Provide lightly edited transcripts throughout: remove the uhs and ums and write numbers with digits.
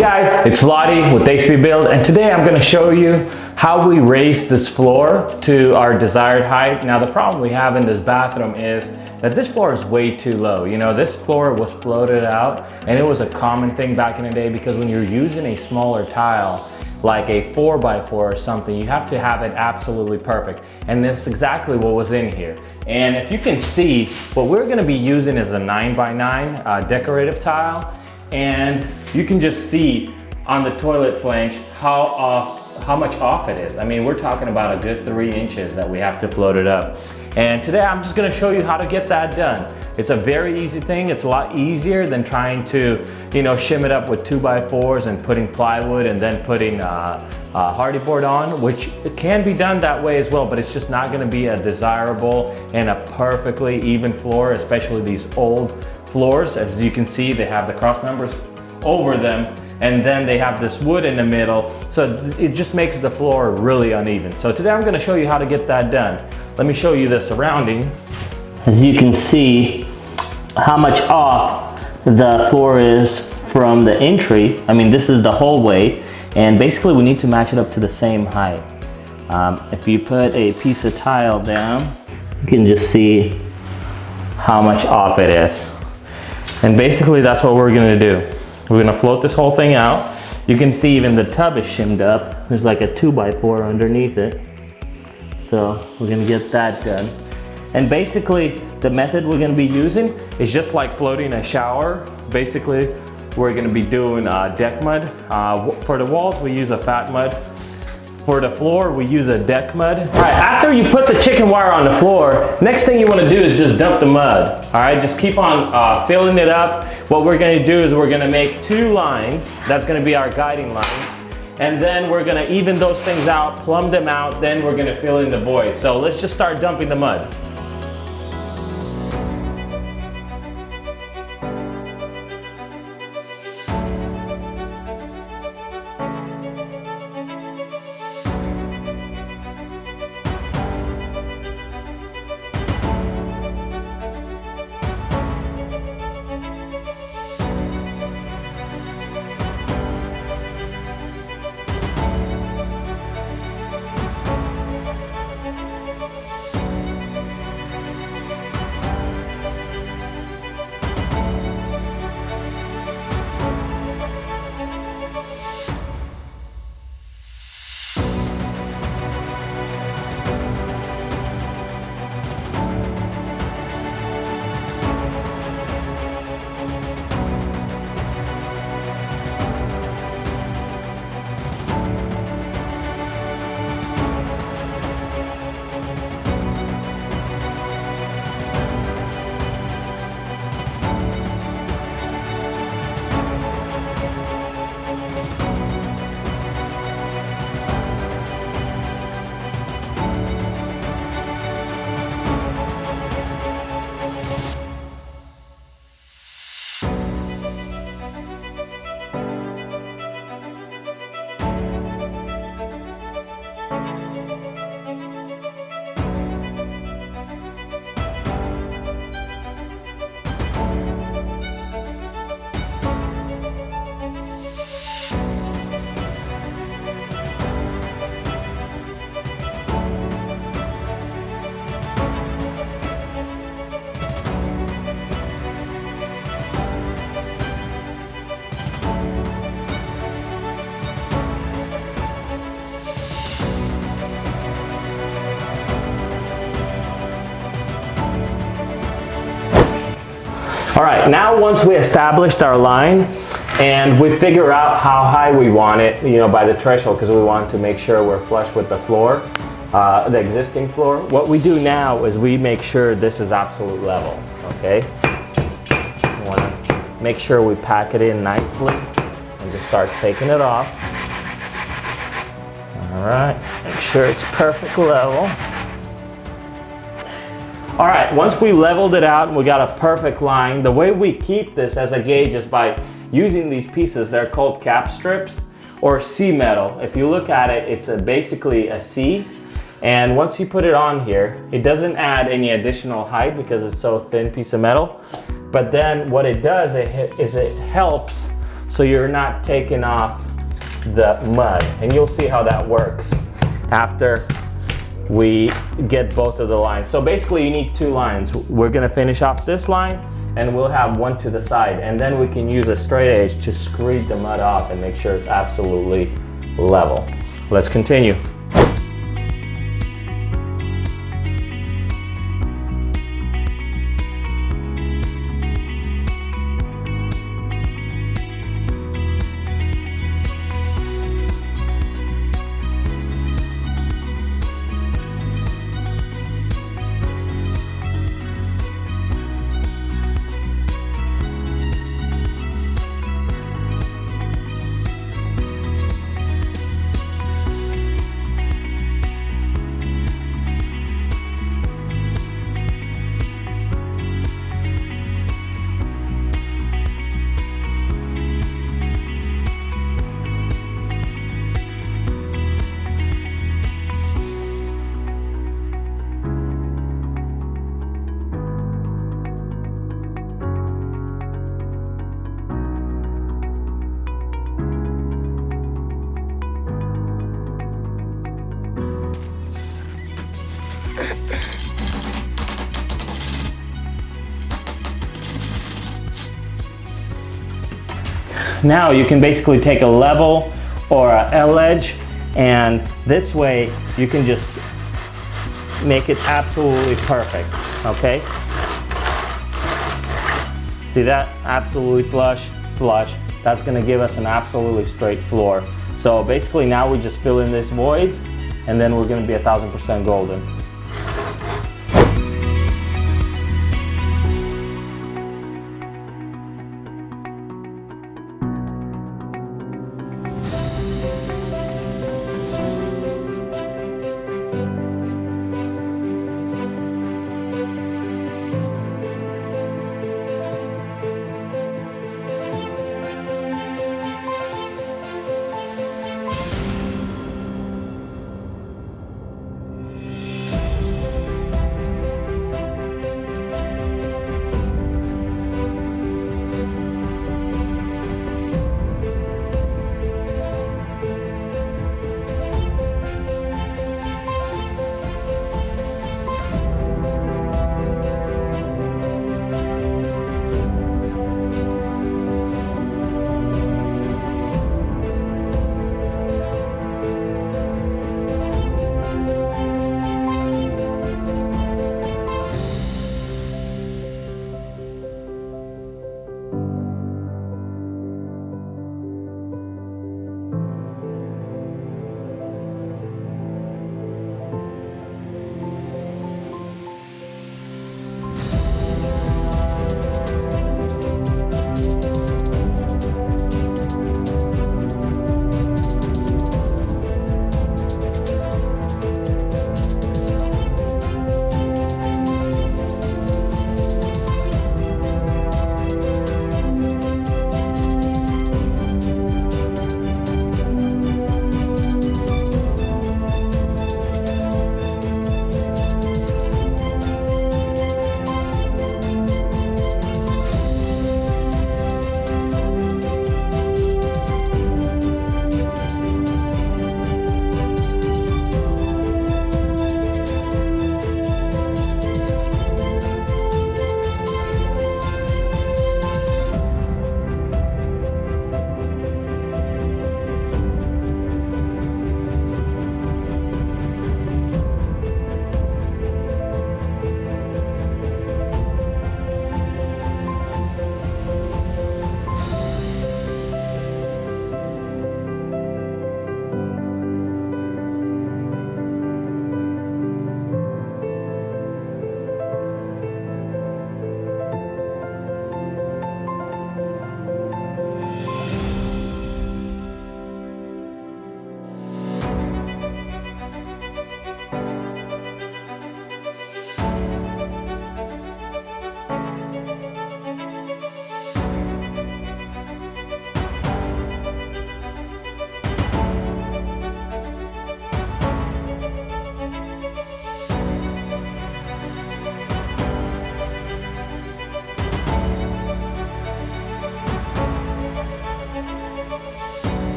Guys, it's Vladi with HV Build, and today I'm going to show you how we raise this floor to our desired height. Now the problem we have in this bathroom is that this floor is way too low. You know, this floor was floated out, and it was a common thing back in the day because when you're using a smaller tile like a 4x4 or something, you have to have it absolutely perfect, and that's exactly what was in here. And if you can see, what we're going to be using is a 9x9 decorative tile. And you can just see on the toilet flange how much off it is. I mean, we're talking about a good 3 inches that we have to float it up. And today I'm just gonna show you how to get that done. It's a very easy thing. It's a lot easier than trying to, you know, shim it up with 2x4s and putting plywood and then putting hardy board on, which can be done that way as well, but it's just not gonna be a desirable and a perfectly even floor, especially these old floors. As you can see, they have the cross members over them, and then they have this wood in the middle, so it just makes the floor really uneven. So today I'm going to show you how to get that done. Let me show you the surrounding. As you can see how much off the floor is from the entry. I mean, this is the hallway, and basically we need to match it up to the same height. If you put a piece of tile down, you can just see how much off it is. And basically that's what we're gonna do. We're gonna float this whole thing out. You can see even the tub is shimmed up. There's like a 2x4 underneath it. So we're gonna get that done. And basically the method we're gonna be using is just like floating a shower. Basically, we're gonna be doing deck mud. For the walls, we use a fat mud. For the floor, we use a deck mud. All right, after you put the chicken wire on the floor, next thing you want to do is just dump the mud. All right, just keep on filling it up. What we're going to do is we're going to make 2 lines. That's going to be our guiding lines. And then we're going to even those things out, plumb them out, then we're going to fill in the void. So let's just start dumping the mud. All right, now once we established our line and we figure out how high we want it, you know, by the threshold, because we want to make sure we're flush with the floor, the existing floor, what we do now is we make sure this is absolute level, okay? We want to make sure we pack it in nicely and just start taking it off. All right, make sure it's perfect level. All right, once we leveled it out and we got a perfect line, the way we keep this as a gauge is by using these pieces. They're called cap strips or C metal. If you look at it, it's basically a C. And once you put it on here, it doesn't add any additional height because it's so thin piece of metal. But then what it does is it helps so you're not taking off the mud. And you'll see how that works after we get both of the lines. So basically you need 2 lines. We're gonna finish off this line and we'll have one to the side, and then we can use a straight edge to screed the mud off and make sure it's absolutely level. Let's continue. Now you can basically take a level or a L edge, and this way you can just make it absolutely perfect, okay? See that? Absolutely flush, flush. That's gonna give us an absolutely straight floor. So basically now we just fill in these voids, and then we're gonna be 1000% golden.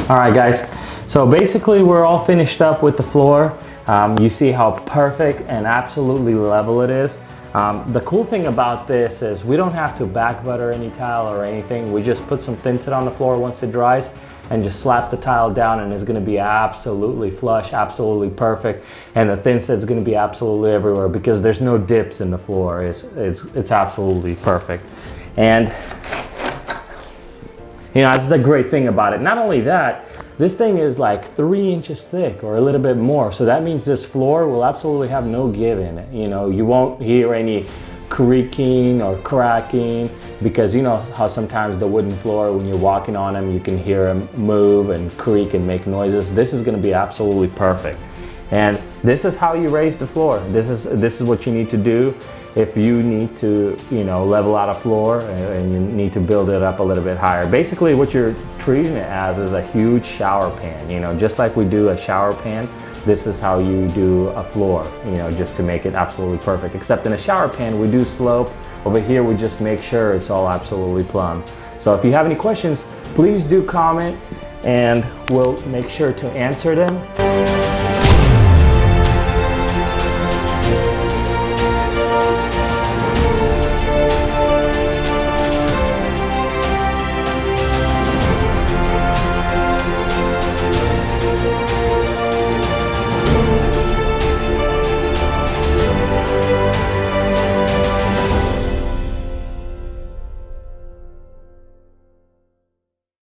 All right, guys. So basically we're all finished up with the floor. You see how perfect and absolutely level it is. The cool thing about this is we don't have to back butter any tile or anything. We just put some thin set on the floor once it dries and just slap the tile down, and it's gonna be absolutely flush, absolutely perfect. And the thin set's gonna be absolutely everywhere because there's no dips in the floor. It's absolutely perfect. And you know, that's the great thing about it. Not only that, this thing is like 3 inches thick or a little bit more. So that means this floor will absolutely have no give in it. You know, you won't hear any creaking or cracking, because you know how sometimes the wooden floor, when you're walking on them, you can hear them move and creak and make noises. This is gonna be absolutely perfect. And this is how you raise the floor. This is what you need to do if you need to, you know, level out a floor and you need to build it up a little bit higher. Basically what you're treating it as is a huge shower pan. You know, just like we do a shower pan, this is how you do a floor, you know, just to make it absolutely perfect. Except in a shower pan, we do slope. Over here, we just make sure it's all absolutely plumb. So if you have any questions, please do comment and we'll make sure to answer them.